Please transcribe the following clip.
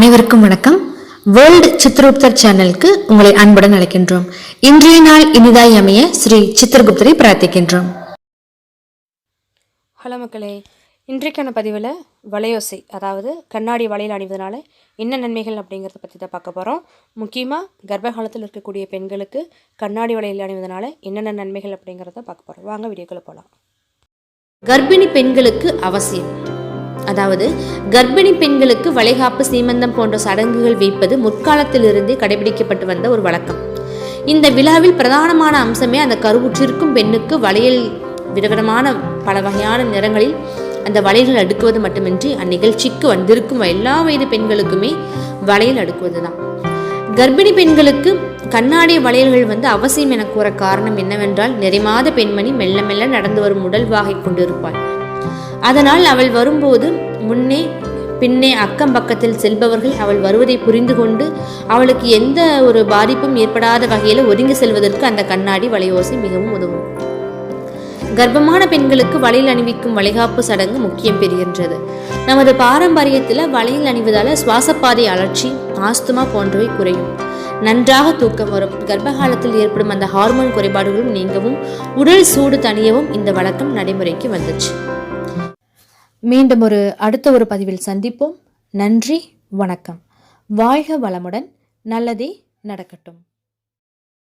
அனைவருக்கும் வணக்கம். வேர்ல்ட் சித்ரகுப்தர் சேனலுக்கு உங்களை அன்புடன் அழைக்கின்றோம். இன்றைய நாள் இனிதாய் அமைய ஸ்ரீ சித்திரகுப்தரை பிரார்த்திக்கின்றோம். ஹலோ மக்களே, இன்றைக்கான பதிவில் வளையோசை, அதாவது கண்ணாடி வளையல் அணிவதனால என்ன நன்மைகள் அப்படிங்கிறத பற்றி தான் பார்க்க போகிறோம். முக்கியமாக கர்ப்பகாலத்தில் இருக்கக்கூடிய பெண்களுக்கு கண்ணாடி வளையல் அணிவதனால என்னென்ன நன்மைகள் அப்படிங்கிறத பார்க்க போகிறோம். வாங்க வீடியோக்குள்ளே போகலாம். கர்ப்பிணி பெண்களுக்கு அவசியம். அதாவது கர்ப்பிணி பெண்களுக்கு வளைகாப்பு, சீமந்தம் போன்ற சடங்குகள் வைப்பது முற்காலத்திலிருந்தே கடைபிடிக்கப்பட்டு வந்த ஒரு வழக்கம். இந்த விழாவில் பிரதானமான அம்சமே அந்த கருவுற்றிருக்கும் பெண்ணுக்கு வளையல் விதவிதமான பல வகையான நிறங்களில் அந்த வளையல்கள் அடுக்குவது மட்டுமின்றி அந்நிகழ்ச்சிக்கு வந்திருக்கும் எல்லா வயது பெண்களுக்குமே வளையல் அடுக்குவது தான். கர்ப்பிணி பெண்களுக்கு கண்ணாடி வளையல்கள் அவசியம் என கூற காரணம் என்னவென்றால், நிறைமாத பெண்மணி மெல்ல மெல்ல நடந்து வரும் உடல் வாகை கொண்டிருப்பாள். அதனால் அவள் வரும்போது முன்னே பின்னே அக்கம் பக்கத்தில் செல்பவர்கள் அவள் வருவதை புரிந்து கொண்டு அவளுக்கு எந்த ஒரு பாதிப்பும் ஏற்படாத வகையில் ஒதுங்கி செல்வதற்கு அந்த கண்ணாடி வளையோசை மிகவும் உதவும். கர்ப்பமான பெண்களுக்கு வளையல் அணிவிக்கும் வளைகாப்பு சடங்கு முக்கியம் பெறுகின்றது. நமது பாரம்பரியத்தில் வளையல் அணிவதால் சுவாசப்பாதை அழற்சி, ஆஸ்துமா போன்றவை குறையும், நன்றாக தூக்கம் வரும், கர்ப்பகாலத்தில் ஏற்படும் அந்த ஹார்மோன் குறைபாடுகளும் நீங்கவும், உடல் சூடு தணியவும் இந்த வழக்கம் நடைமுறைக்கு வந்துச்சு. மீண்டும் அடுத்த ஒரு பதிவில் சந்திப்போம். நன்றி, வணக்கம். வாழ்க வளமுடன். நல்லதே நடக்கட்டும்.